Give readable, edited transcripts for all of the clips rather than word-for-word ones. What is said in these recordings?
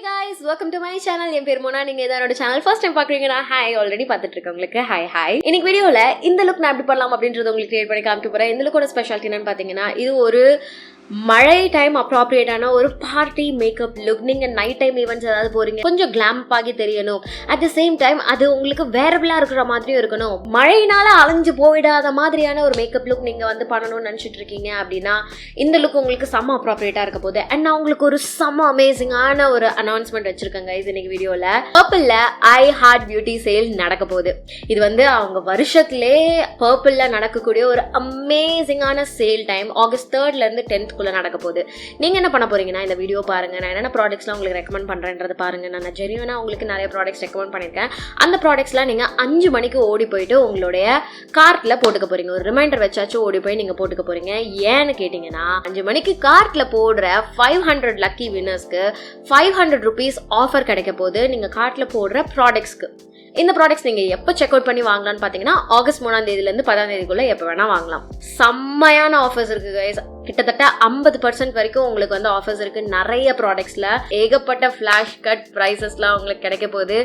guys, welcome to my channel. என் பேர் மோனா. நீங்க என்னோட சேனல் ஃபர்ஸ்ட் டைம் பாக்குறீங்கன்னா ஹாய் ஆல்ரெடி பார்த்துட்டு இருக்கவங்களுக்கு ஹாய். இன்னைக்கு வீடியோல இந்த லுக் நான் எப்படி பண்ணலாம் அப்படின்றது உங்களுக்கு கிரியேட் பண்ணி காமிக்க போறேன். இந்த லுக்கோட ஸ்பெஷாலிட்டி என்னன்னு பாத்தீங்கன்னா, இது ஒரு மழை டைம் அப்ராப்ரியேட்டான ஒரு பார்ட்டி மேக்கப் லுக். நீங்க நைட் டைம் ஈவெண்ட்ஸ் ஏதாவது போறீங்க, கொஞ்சம் கிளாம்ப் ஆகி தெரியணும், அட் த சேம் டைம் அது உங்களுக்கு வேரபிளா இருக்கிற மாதிரியும் இருக்கணும், மழையினால அலைஞ்சு போயிடாத மாதிரியான ஒரு மேக்கப் லுக் நீங்க வந்து பண்ணணும்னு நினைச்சிட்டு இருக்கீங்க அப்படின்னா இந்த லுக் உங்களுக்கு செம்ம அப்ராப்ரியேட்டா இருக்க போகுது. அண்ட் நான் உங்களுக்கு ஒரு செம்ம அமேசிங்கான ஒரு அனௌன்ஸ்மெண்ட் வச்சிருக்கேங்க இன்னைக்கு வீடியோல. பர்பிள்ல ஐ ஹார்ட் பியூட்டி சேல் நடக்க போகுது. இது வந்து அவங்க வருஷத்திலே பர்பிள்ல நடக்கக்கூடிய ஒரு அமேசிங்கான சேல் டைம். ஆகஸ்ட் 3rd இருந்து 10th நடக்க போகுது. நீங்க என்ன பண்ண போறீங்கன்னா, இந்த வீடியோ பாருங்க. நான் என்னென்ன ப்ராடக்ட்ஸ்லாம் உங்களுக்கு ரெக்கமெண்ட் பண்றேன்றது பாருங்க. நான் ஜென்யூனா உங்களுக்கு நிறைய ப்ராடக்ட்ஸ் ரெக்கமெண்ட் பண்ணிருக்கேன். அந்த ப்ராடக்ட்ஸ்லாம் நீங்க 5 மணிக்கு ஓடி போயிட்டு உங்களுடைய கார்ட்ல போட்டுக்க போறீங்க. ஒரு ரிமைண்டர் வச்சாச்சும் ஓடி போய் நீங்க போட்டுக்க போறீங்க. ஏன்னு கேட்டீங்கன்னா, 5 மணிக்கு கார்ட்ல போடுற 500 லக்கி வின்னர்ஸ்க்கு 500 rupees ஆஃபர் கிடைக்க போகுது. நீங்க கார்ட்ல போடுற ப்ராடக்ட்ஸ்க்கு. இந்த ப்ராடக்ட்ஸ் நீங்க எப்போ செக் அவுட் பண்ணி வாங்கலாம்னு பாத்தீங்கன்னா, ஆகஸ்ட் 3ஆம் தேதியிலிருந்து 10ஆம் தேதிக்குள்ள எப்ப வேணா வாங்கலாம். செம்மையான ஆஃபர்ஸ் இருக்கு கைஸ். கிட்டத்தட்ட 50% வரைக்கும் உங்களுக்கு வந்து ஆஃபர்ஸ் இருக்கு. நிறைய ப்ராடக்ட்ஸ்ல ஏகப்பட்ட ஃபிளாஷ் கட் பிரைசஸ்லாம் உங்களுக்கு கிடைக்க போகுது.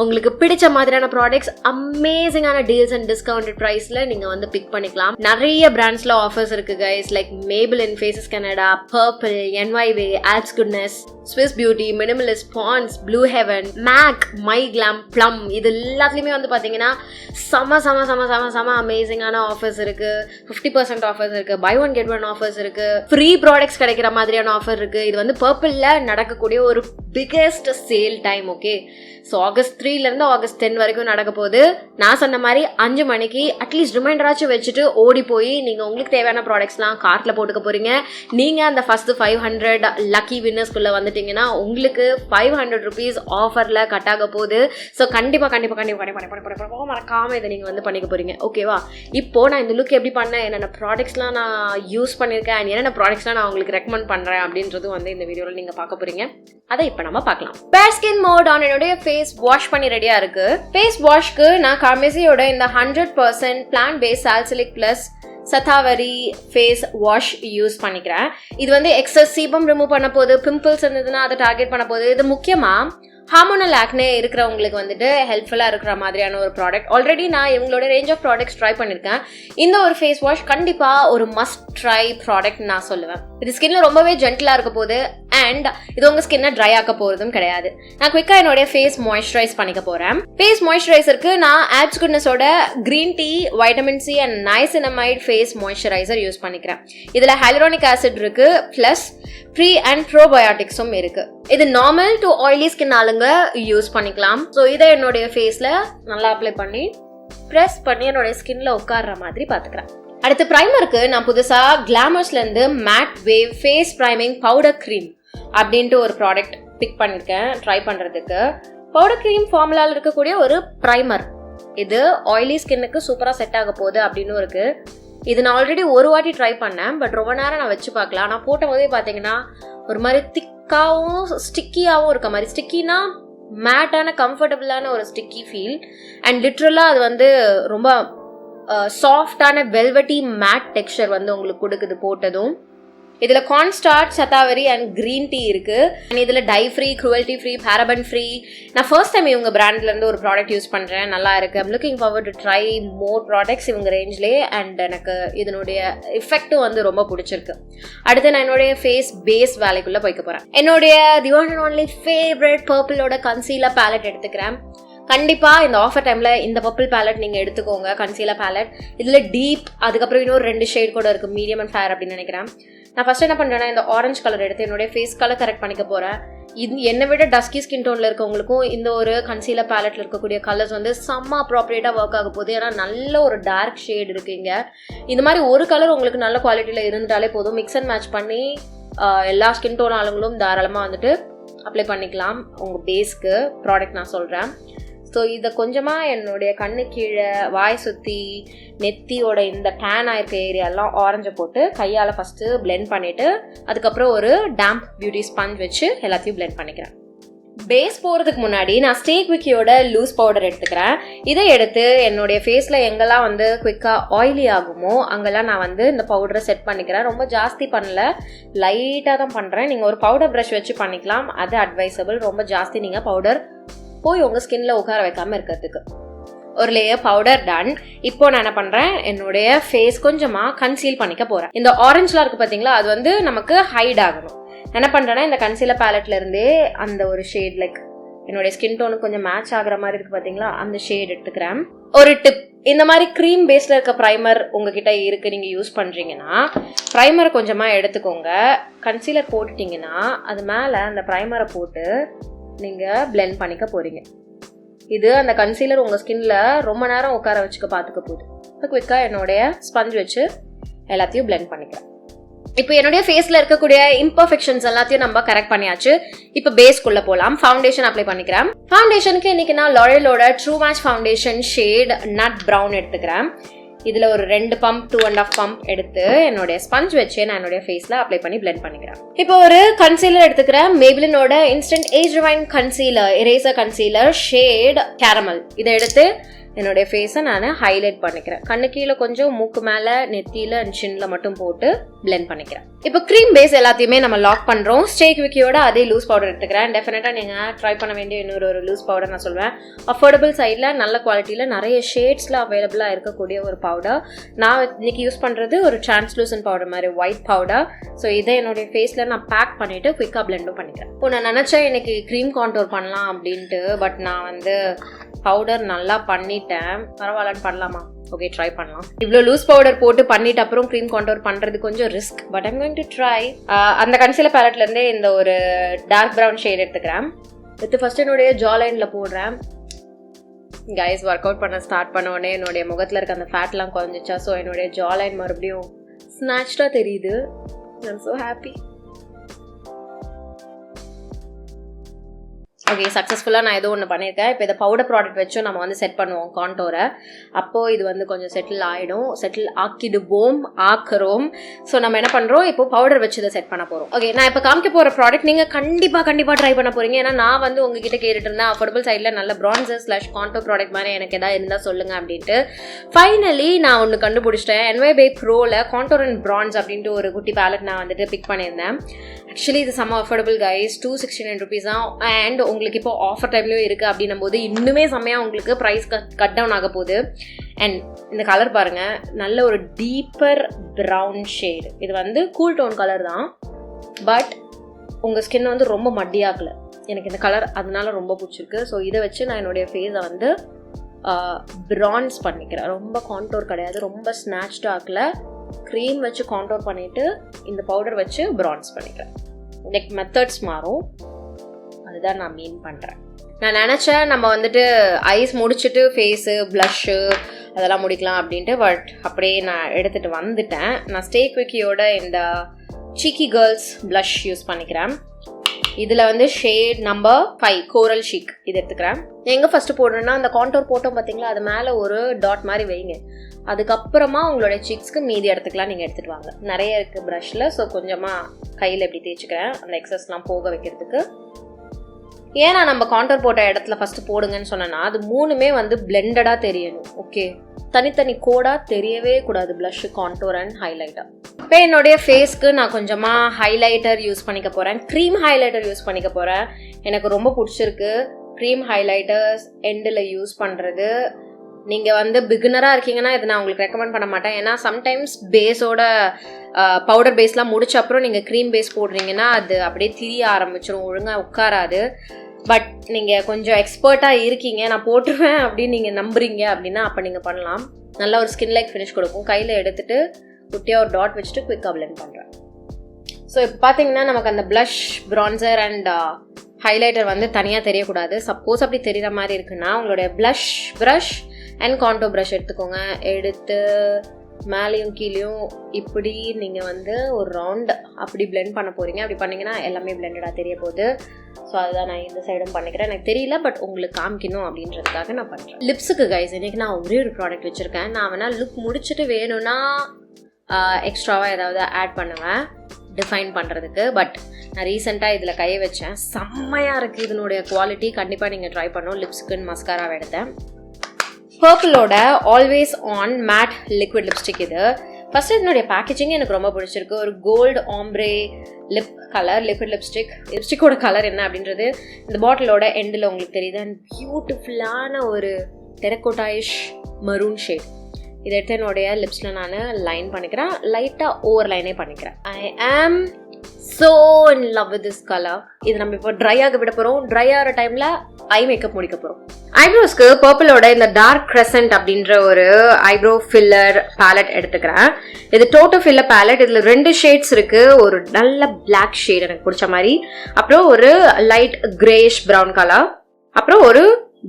உங்களுக்கு பிடிச்ச மாதிரியான ப்ராடக்ட்ஸ் அமேசிங்கான டீல்ஸ் அண்ட் டிஸ்கவுண்டட் பிரைஸ்ல நீங்க வந்து பிக் பண்ணிக்கலாம். நிறைய பிராண்ட்ஸ்ல ஆஃபர்ஸ் இருக்கு guys. Like Maybelline, Faces Canada, Purplle, NYV, ஆப்ஸ் goodness, Swiss Beauty, Minimalist, Pond's, Blue Heaven, Mac, My Glamm, Plum, இது எல்லாத்துலயுமே வந்து பாத்தீங்கன்னா செம அமேசிங்கான ஆஃபர்ஸ் இருக்கு. 50% ஆஃபர்ஸ் இருக்கு, buy one get one offers இருக்கு, ஃப்ரீ ப்ராடக்ட்ஸ் கிடைக்கிற மாதிரியான ஆஃபர் இருக்கு. இது வந்து பர்பிள்ல நடக்கக்கூடிய ஒரு biggest sale time. Okay, so August 3ல இருந்து ஆகஸ்ட் 10 வரைக்கும் நடக்க போகுது. நான் சொன்ன மாதிரி 5 மணிக்கு அட்லீஸ்ட் ரிமைண்டராச்சும் வச்சுட்டு ஓடி போய் நீங்க உங்களுக்கு தேவையான ப்ராடக்ட்ஸ்லாம் கார்ட்ல போட்டுக்க போறீங்க. நீங்க அந்த ஃபர்ஸ்ட் 500 லக்கி வின்னர்ஸ்குள்ள வந்துட்டீங்கன்னா உங்களுக்கு 500 rupees ஆஃபர்ல கட் ஆக போகுது. ஸோ கண்டிப்பா மறக்காம இதை நீங்க வந்து பண்ணிக்க போறீங்க. ஓகேவா? இப்போ நான் இந்த லுக் எப்படி பண்ணேன், என்னென்ன ப்ராடக்ட்ஸ்லாம் நான் யூஸ் பண்ணிருக்கேன், என்னென்ன ப்ராடக்ட்ஸ்லாம் நான் உங்களுக்கு ரெக்கமெண்ட் பண்றேன் அப்படின்றதும் வந்து இந்த வீடியோல நீங்க பார்க்க போறீங்க. அதை இப்போ நம்ம பார்க்கலாம். பேர் ஸ்கின் மோட் ஆன் என்னுடைய ஃபேஸ் வாஷ் பண்ணி ரெடியா இருக்கு. ஃபேஸ் வாஷ்க்கு நான் கார்மெசியோட இந்த 100% plant base salicylic plus shatavari face wash use பண்ணிக்கிறேன். இது வந்து எக்ஸஸ் சீபம் ரிமூவ் பண்ண போகுது, பிம்பிள்ஸ் இருந்ததுன்னா அதை டார்கெட் பண்ண போகுது. இது முக்கியமா ஹார்மோனல் ஆக்னே இருக்கிறவங்களுக்கு வந்துட்டு ஹெல்ப்ஃபுல்லா இருக்கிற மாதிரியான ஒரு ப்ராடக்ட். ஆல்ரெடி நான் இவங்களோட ரேஞ்ச் ஆஃப் ப்ராடக்ட்ஸ் ட்ரை பண்ணிருக்கேன். இந்த ஒரு ஃபேஸ் வாஷ் கண்டிப்பா ஒரு மஸ்ட் ட்ரை ப்ராடக்ட் நான் சொல்லுவேன். இது ஸ்கின்ல ரொம்பவே ஜென்டிலா இருக்க போகுது அண்ட் இது உங்க ஸ்கின்னை ட்ரை ஆக்க போறதும் கிடையாது. நான் குவிக்கா என்னோட ஃபேஸ் மாய்ஸ்சரைஸ் பண்ணிக்க போறேன். ஃபேஸ் மாய்ஸ்சரைசருக்கு நான் ஆப்ஸ் குட்னஸோட green tea, vitamin C and niacinamide face moisturiser use பண்ணிக்கிறேன். இதுல ஹைலூரானிக் ஆசிட் இருக்கு, பிளஸ் ப்ரீ அண்ட் ப்ரோபயோட்டிக்ஸும் இருக்கு. இது நார்மல் டு ஆயிலி ஸ்கின் ஆளுங்க யூஸ் பண்ணிக்கலாம். ஸோ இதை என்னுடைய ஃபேஸ்ல நல்லா அப்ளை பண்ணி ப்ரெஸ் பண்ணி என்னோட ஸ்கின்ல உட்கார்ற மாதிரி பாத்துக்கிறேன். அடுத்து பிரைமருக்கு நான் புதுசா கிளாமர்ஸ்ல இருந்து matte wave face priming powder cream அப்படின்ட்டு ஒரு ப்ராடக்ட் பிக் பண்ணிருக்கேன் ட்ரை பண்றதுக்கு. பவுடர் கிரீம் ஃபார்முலால இருக்கக்கூடிய ஒரு பிரைமர். இது ஆயிலி ஸ்கின்னுக்கு சூப்பரா செட் ஆக போகுது அப்படின்னு இருக்கு. இது நான் ஆல்ரெடி ஒரு வாட்டி ட்ரை பண்ணேன், பட் ரொம்ப நேரம் நான் வச்சு பார்க்கலாம். நான் போட்ட போதே பாத்தீங்கன்னா ஒரு மாதிரி திக்காவும் ஸ்டிக்கியாவும் இருக்க மாதிரி, ஸ்டிக்கினா மேட்டான கம்ஃபர்டபுளான ஒரு ஸ்டிக்கி ஃபீல் அண்ட் லிட்ரலா அது வந்து ரொம்ப சாஃப்டான வெல்வெட்டி மேட் டெக்ஸ்சர் வந்து உங்களுக்கு கொடுக்குது போட்டதும். இதுல cornstarch, shatavari and green tea இருக்கு. இதுல dye free, cruelty free, paraben free. நான் ஃபர்ஸ்ட் டைம் இவங்க பிராண்ட்ல இருந்து ஒரு ப்ராடக்ட் யூஸ் பண்றேன், நல்லா இருக்கு. I'm looking forward to try more products இவங்க ரேஞ்ச்லேயே. அண்ட் எனக்கு இதனுடைய எஃபெக்டும் வந்து ரொம்ப பிடிச்சிருக்கு. அடுத்து நான் என்னுடைய ஃபேஸ் பேஸ் வேலைக்குள்ள போய்க்க போறேன். என்னுடைய the one and only favourite பர்பிளோட கன்சீலர் பேலட் எடுத்துக்கிறேன். கண்டிப்பா இந்த ஆஃபர் டைம்ல இந்த பர்பிள் பேலட் நீங்க எடுத்துக்கோங்க, கன்சீலர் பேலட். இதுல டீப், அதுக்கப்புறம் இன்னொரு 2 ஷேட் கூட இருக்கு, மீடியம் அண்ட் ஃபேர் அப்படின்னு நினைக்கிறேன். நான் ஃபர்ஸ்ட் என்ன பண்றேன்னா, இந்த ஆரஞ்சு கலர் எடுத்து என்னுடைய ஃபேஸ் கலர் கரெக்ட் பண்ணிக்க போறேன். என்னை விட டஸ்கி ஸ்கின் டோன்ல இருக்கவங்களுக்கும் இந்த ஒரு கன்சீலர் பேலட்ல இருக்கக்கூடிய கலர்ஸ் வந்து செம்ம அப்ராப்ரியேட்டா ஒர்க் ஆக போகுது. ஏன்னா நல்ல ஒரு டார்க் ஷேட் இருக்கு இங்க. இந்த மாதிரி ஒரு கலர் உங்களுக்கு நல்ல குவாலிட்டியில இருந்துட்டாலே போதும், மிக்ஸ் அண்ட் மேட்ச் பண்ணி எல்லா ஸ்கின் டோன் ஆளுங்களும் தாராளமா வந்துட்டு அப்ளை பண்ணிக்கலாம். உங்க பேஸ்க்கு ப்ராடக்ட் நான் சொல்றேன். ஸோ இதை கொஞ்சமாக என்னுடைய கண்ணு கீழே, வாய் சுற்றி, நெத்தியோட இந்த டேன் ஆயிருக்க ஏரியாலாம் ஆரஞ்சை போட்டு கையால் ஃபஸ்ட்டு பிளெண்ட் பண்ணிவிட்டு அதுக்கப்புறம் ஒரு டேம்ப் பியூட்டி ஸ்பஞ்ச் வச்சு எல்லாத்தையும் பிளெண்ட் பண்ணிக்கிறேன். பேஸ் போகிறதுக்கு முன்னாடி நான் ஸ்டே குவிக்கியோட லூஸ் பவுடர் எடுத்துக்கிறேன். இதை எடுத்து என்னுடைய ஃபேஸில் எங்கெல்லாம் வந்து குவிக்காக ஆயிலி ஆகுமோ அங்கெல்லாம் நான் வந்து இந்த பவுடரை செட் பண்ணிக்கிறேன். ரொம்ப ஜாஸ்தி பண்ணல, லைட்டாக தான் பண்ணுறேன். நீங்கள் ஒரு பவுடர் ப்ரஷ் வச்சு பண்ணிக்கலாம், அது அட்வைசபிள். ரொம்ப ஜாஸ்தி நீங்கள் பவுடர் போய் உங்கள் ஸ்கின்ல உட்கார வைக்காமல் இருக்கிறதுக்கு. ஒரு லேயர் பவுடர் டன். இப்போ நான் என்ன பண்ணுறேன், என்னுடைய ஃபேஸ் கொஞ்சமாக கன்சீல் பண்ணிக்க போகிறேன். இந்த ஆரஞ்சுலாம் இருக்குது பார்த்தீங்களா, அது வந்து நமக்கு ஹைட் ஆகணும். என்ன பண்ணுறேன்னா இந்த கன்சீலர் பேலட்ல இருந்தே அந்த ஒரு ஷேட் லைக் என்னுடைய ஸ்கின் டோனுக்கு கொஞ்சம் மேட்ச் ஆகுற மாதிரி இருக்கு பார்த்தீங்களா, அந்த ஷேட் எடுத்துக்கிறேன். ஒரு டிப், இந்த மாதிரி க்ரீம் பேஸ்ல இருக்க ப்ரைமர் உங்ககிட்ட இருக்கு, நீங்க யூஸ் பண்றீங்கன்னா ப்ரைமரை கொஞ்சமா எடுத்துக்கோங்க. கன்சீலர் போட்டுட்டீங்கன்னா அது மேல அந்த ப்ரைமரை போட்டு நீங்க பிளெண்ட் பண்ணிக்க போறீங்க. இது அந்த கன்சீலர் உங்க ஸ்கின்ல ரொம்ப நேரம் உட்கார வச்சுக்க பாத்துக்க போகுது. இப்போ குவிக்கா என்னுடைய ஸ்பஞ்ச் வச்சு எல்லாத்தையும் பிளெண்ட் பண்ணிக்கிறேன். இப்போ என்னுடைய ஃபேஸ்ல இருக்கக்கூடிய இம்பர்ஃபெக்ஷன்ஸ் எல்லாத்தையும் நம்ம கரெக்ட் பண்ணியாச்சு. இப்போ பேஸ்க்குள்ள போலாம். ஃபவுண்டேஷன் அப்ளை பண்ணிக்கிறேன். ஃபவுண்டேஷனுக்கு இன்னைக்கு நான் லாரியலோட true match foundation shade nut brown எடுத்துக்கிறேன். இதுல ஒரு 2 பம்ப் 2.5 பம்ப் எடுத்து என்னுடைய ஸ்பஞ்ச் வச்சு நான் என்னுடைய ஃபேஸ்ல அப்ளை பண்ணி பிளெண்ட் பண்ணிக்கிறேன். இப்போ ஒரு கன்சீலர் எடுத்துக்கிறேன். மேபிளினோட instant age rewind concealer eraser concealer shade caramel. இதை எடுத்து என்னுடைய ஃபேஸை நான் ஹைலைட் பண்ணிக்கிறேன். கண்ணு கீழே கொஞ்சம், மூக்கு மேலே, நெத்தியில அண்ட் சின்ல மட்டும் போட்டு பிளெண்ட் பண்ணிக்கிறேன். இப்போ க்ரீம் பேஸ் எல்லாத்தையுமே நம்ம லாக் பண்றோம். ஸ்டே குவிக்கியோட அதே லூஸ் பவுடர் எடுத்துக்கிறேன். டெஃபினட்டா நீங்க ட்ரை பண்ண வேண்டிய இன்னொரு லூஸ் பவுடர் நான் சொல்வேன். அஃபோர்டபுள் சைட்ல நல்ல குவாலிட்டியில நிறைய ஷேட்ஸ்ல அவைலபிளா இருக்கக்கூடிய ஒரு பவுடர். நான் இன்னைக்கு யூஸ் பண்றது ஒரு டிரான்ஸ்லூசன்ட் பவுடர் மாதிரி ஒயிட் பவுடர். ஸோ இதை என்னுடைய ஃபேஸ்ல நான் பேக் பண்ணிட்டு குவிக்கா பிளெண்டும் பண்ணிக்கிறேன். இப்போ நான் நினைச்சேன் இன்னைக்கு க்ரீம் கான்டோர் பண்ணலாம் அப்படின்ட்டு, பட் நான் வந்து பவுடர் நல்லா பண்ணிட்டேன். பரவாயில்லன்னு பண்ணலாமா? ஓகே, ட்ரை பண்ணலாம். இவ்வளோ லூஸ் பவுடர் போட்டு பண்ணிட்டு அப்புறம் க்ரீம் கான்டோர் பண்றது கொஞ்சம் risk, but I'm going to try. அந்த கன்சீலர் பேலட்ல இருந்தே இந்த ஒரு டார்க் ப்ரௌன் ஷேட் எடுத்துக்கிறேன். இது ஃபர்ஸ்ட் என்னுடைய ஜா லைன்ல போடுறேன். கைஸ், ஒர்க் அவுட் பண்ண ஸ்டார்ட் பண்ண உடனே என்னுடைய முகத்துல இருக்க அந்த ஃபேட்லாம் குறைஞ்சிச்சா, ஸோ என்னுடைய ஜா லைன் மறுபடியும் ஸ்நாச்டா தெரியுது. I'm so happy. ஓகே, சக்ஸஸ்ஃபுல்லாக நான் ஏதோ ஒன்று பண்ணியிருக்கேன். இப்போ இதை பவுடர் ப்ராடக்ட் வச்சும் நம்ம வந்து செட் பண்ணுவோம் கான்டோரை. அப்போது இது வந்து கொஞ்சம் செட்டில் ஆகிடும். செட்டில் ஆக்குறோம். ஸோ நம்ம என்ன பண்ணுறோம், இப்போ பவுடர் வச்சு இதை செட் பண்ண போகிறோம். ஓகே, நான் இப்போ காமிக்க போகிற ப்ராடக்ட் நீங்கள் கண்டிப்பாக ட்ரை பண்ண போகிறீங்க. ஏன்னா நான் வந்து உங்ககிட்ட கேட்டுட்டு இருந்தேன் அஃபோர்டபுள் சைடில் நல்ல ப்ரான்சர் / கான்டோர் ப்ராடக்ட் மாதிரி எனக்கு எதாவது இருந்தால் சொல்லுங்கள் அப்படின்ட்டு. ஃபைனலி நான் ஒன்று கண்டுபிடிச்சிட்டேன். NY by Proல கான்டோர் அண்ட் பிரான்ஸ் அப்படின்ட்டு ஒரு குட்டி பேலட் நான் வந்துட்டு பிக் பண்ணியிருந்தேன். ஆக்சுவலி இது செம்ம அஃபோர்டபுள் கைஸ், 269 rupees தான். அண்ட் உங்களுக்கு இப்போ ஆஃபர் டைம்லயும் இருக்கு அப்படின்னும் போது இன்னுமே செம்மையா உங்களுக்கு ப்ரைஸ் கட் டவுன் ஆக போகுது. அண்ட் இந்த கலர் பாருங்க, நல்ல ஒரு டீப்பர் ப்ரௌன் ஷேடு. இது வந்து கூல் டோன் கலர் தான், பட் உங்க ஸ்கின் வந்து ரொம்ப மட்டியாகல. எனக்கு இந்த கலர் அதனால ரொம்ப பிடிச்சிருக்கு. ஸோ இதை வச்சு நான் என்னுடைய ஃபேஸை வந்து பிரான்ஸ் பண்ணிக்கிறேன். ரொம்ப கான்டோர் கிடையாது, ரொம்ப ஸ்நாச்ட் ஆகல. க்ரீம் வச்சு கான்டோர் பண்ணிட்டு இந்த பவுடர் வச்சு பிரான்ஸ் பண்ணிக்கிறேன். லைக் மெத்தட்ஸ் மாறும், அதுதான் நான் மீன் பண்ணுறேன். நான் நினச்சேன் நம்ம வந்துட்டு ஐஸ் முடிச்சுட்டு ஃபேஸு ப்ளஷ்ஷு அதெல்லாம் முடிக்கலாம் அப்படின்ட்டு, பட் அப்படியே நான் எடுத்துகிட்டு வந்துட்டேன். நான் ஸ்டே குவிக்கியோட இந்த சீக்கி கேர்ள்ஸ் ப்ளஷ் யூஸ் பண்ணிக்கிறேன். இதில் வந்து ஷேட் நம்பர் 5 கோரல் ஷீக் இது எடுத்துக்கிறேன். எங்கே ஃபஸ்ட்டு போடுறேன்னா அந்த கான்டோர் போட்டோம் பார்த்தீங்களா, அது மேலே ஒரு டாட் மாதிரி வைங்க. அதுக்கப்புறமா உங்களுடைய சீக்ஸ்க்கு மீதி இடத்துக்குலாம் நீங்கள் எடுத்துகிட்டு வாங்க. நிறைய இருக்குது ப்ரஷில், ஸோ கொஞ்சமாக கையில் எப்படி தேய்ச்சிக்கிறேன் அந்த எக்ஸஸ்லாம் போக வைக்கிறதுக்கு. ஏன்னா நம்ம கான்டோர் போட்ட இடத்துல ஃபர்ஸ்ட் போடுங்கன்னு சொன்னா அது மூணுமே வந்து பிளெண்டடா தெரியணும். ஓகே, தனித்தனி கோடா தெரியவே கூடாது பிளஷ், கான்டோர் அண்ட் ஹைலைட்டர். இப்போ என்னுடைய ஃபேஸ்க்கு நான் கொஞ்சமா ஹைலைட்டர் யூஸ் பண்ணிக்க போறேன். க்ரீம் ஹைலைட்டர் யூஸ் பண்ணிக்க போறேன். எனக்கு ரொம்ப பிடிச்சிருக்கு க்ரீம் ஹைலைட்டர்ஸ் எண்டில் யூஸ் பண்றது. நீங்கள் வந்து பிகினராக இருக்கீங்கன்னா இதை நான் உங்களுக்கு ரெக்கமெண்ட் பண்ண மாட்டேன். ஏன்னா சம்டைம்ஸ் பேஸோட பவுடர் பேஸ்லாம் முடிச்ச அப்புறம் நீங்கள் க்ரீம் பேஸ் போடுறீங்கன்னா அது அப்படியே திரிய ஆரம்பிச்சிடும், ஒழுங்காக உட்காராது. பட் நீங்கள் கொஞ்சம் எக்ஸ்பர்ட்டாக இருக்கீங்க, நான் போட்டுருவேன் அப்படின்னு நீங்கள் நம்புறீங்க அப்படின்னா அப்போ நீங்கள் பண்ணலாம். நல்ல ஒரு ஸ்கின் லைக் ஃபினிஷ் கொடுக்கும். கையில் எடுத்துகிட்டு குட்டியாக ஒரு டாட் வச்சுட்டு குயிக்காக பிளெண்ட் பண்ணுறேன். ஸோ இப்போ பார்த்தீங்கன்னா நமக்கு அந்த ப்ளஷ், ப்ரான்சர் அண்ட் ஹைலைட்டர் வந்து தனியாக தெரியக்கூடாது. சப்போஸ் அப்படி தெரிகிற மாதிரி இருக்குன்னா உங்களுடைய blush brush and contour brush எடுத்துக்கோங்க. எடுத்து மேலேயும் கீழேயும் இப்படி நீங்கள் வந்து ஒரு ரவுண்ட் அப்படி பிளெண்ட் பண்ண போகிறீங்க. அப்படி பண்ணிங்கன்னா எல்லாமே பிளெண்டடாக தெரிய போகுது. ஸோ அதுதான் நான் இந்த சைடும் பண்ணிக்கிறேன். எனக்கு தெரியல, பட் உங்களுக்கு காமிக்கணும் அப்படின்றதுக்காக நான் பண்ணுறேன். லிப்ஸுக்கு கைஸ் இன்றைக்கி நான் ஒரே ஒரு ப்ராடக்ட் வச்சுருக்கேன். நான் வேணால் லுக் முடிச்சுட்டு வேணும்னா எக்ஸ்ட்ராவாக ஏதாவது ஆட் பண்ணுவேன் டிஃபைன் பண்ணுறதுக்கு. பட் நான் ரீசெண்டாக இதில் கையை வச்சேன், செம்மையாக இருக்குது இதனுடைய குவாலிட்டி. கண்டிப்பாக நீங்கள் ட்ரை பண்ணணும். லிப்ஸ்கின் மஸ்காராவை எடுத்தேன். பர்பிளோட always on matte liquid lipstick இது. ஃபர்ஸ்ட் இதனுடைய பேக்கேஜிங் எனக்கு ரொம்ப பிடிச்சிருக்கு. ஒரு gold ombre lip colour liquid லிப்ஸ்டிக்கோட கலர் என்ன அப்படின்றது இந்த பாட்டிலோட எண்டில் உங்களுக்கு தெரியுது. அண்ட் பியூட்டிஃபுல்லான ஒரு டெரக்கோட்டாயிஷ் மரூன் ஷேட். இதை எடுத்து என்னுடைய லிப்ஸில் நான் லைன் பண்ணிக்கிறேன். லைட்டாக ஓவர் லைனே பண்ணிக்கிறேன். ஐ ஆம் so in love with this color. இது நம்ம இப்போ ட்ரை ஆக விட போகிறோம். ட்ரை ஆகிற டைமில் ஐ மேக்கப் முடிக்க போகிறோம். ஐப்ரோஸ்க்கு பர்பிளோட இந்த டார்க் கிரசன்ட் அப்படின்ற ஒரு ஐப்ரோ ஃபில்லர் பேலட் எடுத்துக்கிறேன். இது டோட்டோ ஃபில்லர் பேலட். இதில் 2 ஷேட்ஸ் இருக்குது. ஒரு நல்ல பிளாக் ஷேட் எனக்கு பிடிச்ச மாதிரி, அப்புறம் ஒரு லைட் கிரேஷ் ப்ரௌன் கலர், அப்புறம் ஒரு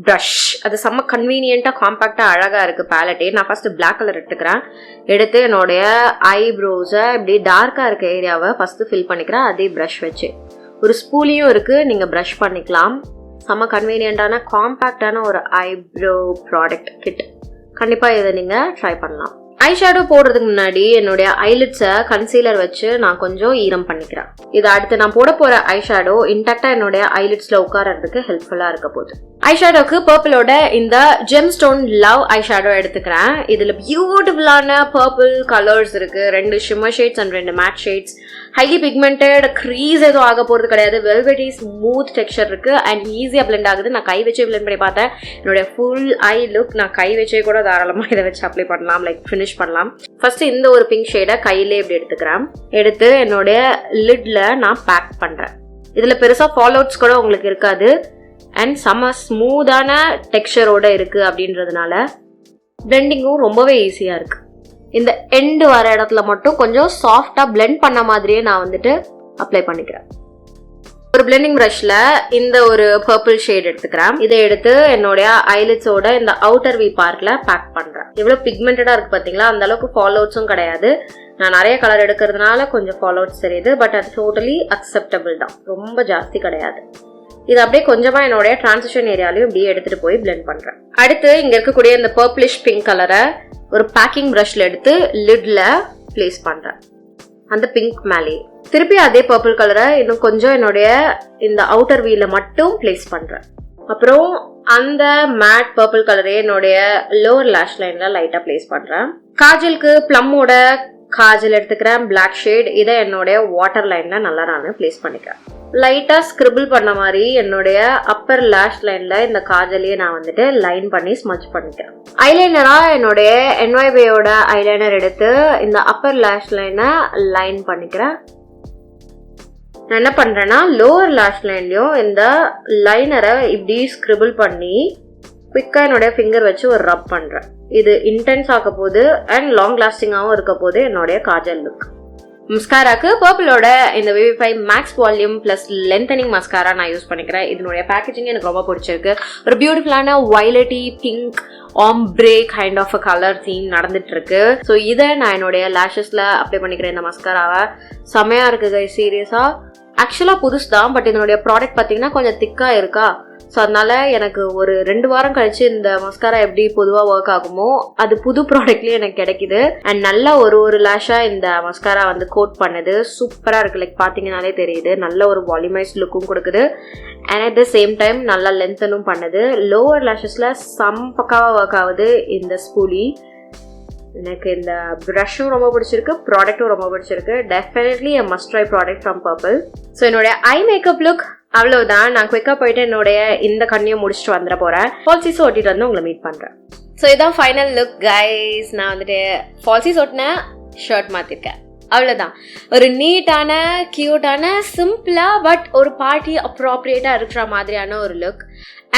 ப்ரஷ். அது செம்ம கன்வீனியன்ட்டாக காம்பேக்டாக அழகாக இருக்குது பேலட்டே. நான் ஃபஸ்ட்டு பிளாக் கலர் எடுத்துக்கிறேன். எடுத்து என்னுடைய ஐப்ரோஸை இப்படி டார்க்காக இருக்க ஏரியாவை ஃபஸ்ட்டு ஃபில் பண்ணிக்கிறேன். அதே ப்ரஷ் வச்சு ஒரு ஸ்பூலியும் இருக்குது, நீங்கள் ப்ரஷ் பண்ணிக்கலாம். செம்ம கன்வீனியன்ட்டான காம்பேக்டான ஒரு ஐப்ரோ ப்ராடக்ட் கிட். கண்டிப்பாக இதை நீங்கள் ட்ரை பண்ணலாம். ஐ ஷேடோ போடுறதுக்கு முன்னாடி என்னுடைய ஐலிட்ஸை கன்சீலர் வச்சு நான் கொஞ்சம் ஈரம் பண்ணிக்கிறேன். இது அடுத்து நான் போட போகிற ஐ ஷேடோ இன்டாக்டாக என்னுடைய ஐலிட்ஸில் உட்காரறதுக்கு ஹெல்ப்ஃபுல்லாக இருக்க போகுது. ஐ ஷேடோக்கு பர்பிளோட இந்த gem stone love eye shadow எடுத்துக்கிறேன். இதில் பியூட்டிஃபுல்லான பர்பிள் கலர்ஸ் இருக்குது. 2 shimmer shades and 2 matte shades. Highly pigmented, crease எதுவும் ஆக போகிறது கிடையாது. வெல்வெட்டி ஸ்மூத் டெக்ஸ்சர் இருக்குது அண்ட் ஈஸியாக பிளெண்ட் ஆகுது. நான் கை வச்சே பிளெண்ட் பண்ணி பார்த்தேன். என்னுடைய ஃபுல் ஐ லுக் நான் கை வச்சே கூட தாராளமாக இதை வச்சு அப்ளை பண்ணலாம், லைக் ஃபினிஷ் பண்ணலாம். ஃபர்ஸ்ட் இந்த ஒரு பிங்க் ஷேடை கையிலே இப்படி எடுத்துக்கிறேன். எடுத்து என்னுடைய லிட்ல நான் பேக் பண்றேன். இதுல பெருசா ஃபால் அவுட்ஸ் கூட உங்களுக்கு இருக்காது அண்ட் செம்ம ஸ்மூத்தான டெக்ஸ்சரோட இருக்கு அப்படின்றதுனால பிளெண்டிங்கும் ரொம்பவே ஈஸியா இருக்கு. இந்த எண்டு வர இடத்துல மட்டும் கொஞ்சம் சாஃப்டா பிளெண்ட் பண்ண மாதிரியே நான் வந்துட்டு அப்ளை பண்ணிக்கிறேன். ஒரு பிளெண்டிங் ப்ரஷ்ல இந்த ஒரு பர்பிள் ஷேட் எடுத்துக்கிறேன். இதை எடுத்து என்னுடைய ஐலிட்ஸோட இந்த அவுட்டர் வி பார்ட்ல பேக் பண்றேன். எவ்வளவு பிக்மெண்டடா இருக்கு பாத்தீங்களா? அந்த அளவுக்கு ஃபால் அவுட்ஸும் கிடையாது. நான் நிறைய கலர் எடுக்கிறதுனால கொஞ்சம் ஃபால் அவுட்ஸ் தெரியுது, பட் அது டோட்டலி அக்செப்டபிள் தான், ரொம்ப ஜாஸ்தி கிடையாது. இது அப்படியே கொஞ்சமா என்னுடைய டிரான்சிஷன் ஏரியாலையும் இப்படியே எடுத்துட்டு போய் பிளெண்ட் பண்றேன். அடுத்து இங்க இருக்கக்கூடிய இந்த பர்பிளிஷ் பிங்க் கலரை ஒரு பேக்கிங் ப்ரஷ்ல எடுத்து லிட்ல பிளேஸ் பண்றேன். அந்த பிங்க் மேலேயே திருப்பி அதே பர்பிள் கலரை இன்னும் கொஞ்சம் என்னுடைய இந்த அவுட்டர் வீல மட்டும் பிளேஸ் பண்றேன். அப்புறம் அந்த மேட் பர்பிள் கலரே என்னுடைய லோவர் லேஷ் லைன்ல லைட்டா பிளேஸ் பண்றேன். காஜலுக்கு பிளம்மோட காஜல் எடுத்துக்கிறேன், பிளாக் ஷேட். இதை என்னுடைய வாட்டர் லைன்ல நல்லா நான் பிளேஸ் பண்ணிக்கிறேன். லைட்டா ஸ்கிரிபிள் பண்ண மாதிரி என்னுடைய அப்பர் லேஷ் லைன்ல இந்த காஜலையே நான் வந்துட்டு லைன் பண்ணி ஸ்மட்ச் பண்ணிக்கிறேன். ஐலைனரா என்னுடைய NYBயோட ஐலைனர் எடுத்து இந்த அப்பர் லேஷ் லைனை லைன் பண்ணிக்கிறேன். நான் என்ன பண்றேன்னா லோவர் லேஷ் லைன்லயும் இந்த லைனரை இப்படி ஸ்கிரிபிள் பண்ணி குவிக்கா என்னுடைய ஃபிங்கர் வச்சு ஒரு ரப் பண்றேன். இது இன்டென்ஸ் ஆக போகுது அண்ட் லாங் லாஸ்டிங்காகவும் இருக்க போது என்னுடைய காஜல் லுக். மஸ்காராக்கு பர்பிளோட இந்த vivify max volume plus lengthening mascara நான் யூஸ் பண்ணிக்கிறேன். இதனுடைய பேக்கேஜிங் எனக்கு ரொம்ப பிடிச்சிருக்கு. ஒரு பியூட்டிஃபுல்லான வயலட்டி pink ombre kind of a colour theme நடந்துட்டு இருக்கு. ஸோ இதை நான் என்னுடைய லேஷஸ்ல அப்ளை பண்ணிக்கிறேன். இந்த மஸ்காராவை செமையா இருக்கு கை, சீரியஸா. ஆக்சுவலா புதுசு தான், பட் இதனுடைய ப்ராடக்ட் பார்த்தீங்கன்னா கொஞ்சம் திக்கா இருக்கா. ஸோ அதனால எனக்கு ஒரு 2 வாரம் கழிச்சு இந்த மஸ்காரா எப்படி பொதுவாக ஒர்க் ஆகுமோ அது புது ப்ராடக்ட்லயே எனக்கு கிடைக்குது. அண்ட் நல்லா ஒரு லேஷா இந்த மஸ்காரா வந்து கோட் பண்ணுது. சூப்பரா இருக்கு, லைக் பாத்தீங்கன்னாலே தெரியுது. நல்ல ஒரு வால்யூமைஸ் லுக்கும் கொடுக்குது and at the same time நல்லா லென்த்தனும் பண்ணுது. லோவர் லேஷஸ்ல பக்காவா ஒர்க் ஆகுது இந்த ஸ்பூலி. எனக்கு இந்த ப்ரஷும் ரொம்ப பிடிச்சிருக்கு, ப்ராடக்டும் ரொம்ப பிடிச்சிருக்கு. Definitely a must try product from purple. So என்னுடைய ஐ மேக்கப் லுக் அவ்வளவுதான். நான் குயிக்கா போயிட்டு என்னுடைய இந்த கண்ணியும் முடிச்சுட்டு வந்துட போறேன். ஃபால்சிஸ் ஓட்டிட்டு வந்து உங்களை மீட் பண்றேன். ஸோ இதான் ஃபைனல் லுக் கைஸ். நான் வந்துட்டு ஃபால்சிஸ் ஓட்டின ஷர்ட் மாத்திருக்கேன், அவ்வளவுதான். ஒரு நீட்டான கியூட்டான சிம்பிளா பட் ஒரு பார்ட்டி அப்ராப்ரியேட்டா இருக்கிற மாதிரியான ஒரு லுக்.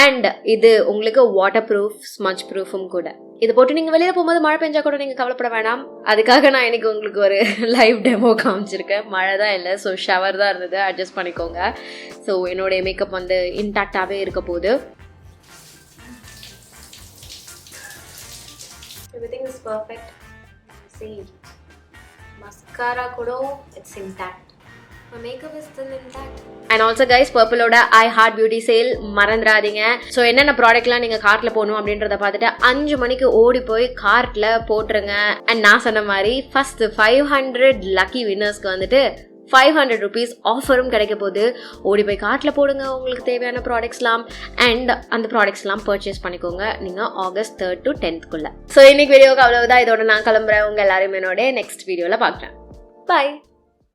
அண்ட் இது உங்களுக்கு வாட்டர் ப்ரூஃப் ஸ்மட்ச் ப்ரூஃபும் கூட. இது போட்டு நீங்க வெளியில போகும்போது மழை பெஞ்சா கூட நீங்க கவலைப்பட வேணாம். அதுக்காக நான் இன்னைக்கு உங்களுக்கு ஒரு லைவ் டெமோ காமிச்சிருக்கேன். மழை தான் இல்லை, ஸோ ஷவர் தான் இருந்தது, அட்ஜஸ்ட் பண்ணிக்கோங்க. ஸோ என்னுடைய மேக்கப் வந்து இன்டாக்டாகவே இருக்க போகுது. Everything is perfect. See, mascara kudo it's intact. My makeup is still intact. And also guys, பர்பிளோட I Heart Beauty sale மறந்துடாதீங்க. ஸோ என்னென்ன ப்ராடக்ட்லாம் நீங்கள் கார்ட்டில் போகணும் அப்படின்றத பார்த்துட்டு 5 மணிக்கு ஓடி போய் கார்ட்டில் போட்டுருங்க. அண்ட் நான் சொன்ன மாதிரி ஃபர்ஸ்ட் 500 லக்கி வின்னர்ஸ்க்கு வந்துட்டு 500 rupees ஆஃபரும் கிடைக்க போகுது. ஓடி போய் கார்ட்டில் போடுங்க உங்களுக்கு தேவையான ப்ராடக்ட்ஸ்லாம் அண்ட் அந்த ப்ராடக்ட்ஸ்லாம் பர்ச்சேஸ் பண்ணிக்கோங்க நீங்கள் August 3rd to 10th. So இன்னைக்கு வீடியோக்கு அவ்வளவுதான். இதோட நான் கிளம்புறேன். உங்கள் எல்லாரும் என்னோட நெக்ஸ்ட் வீடியோவில் பார்க்குறேன். பாய்.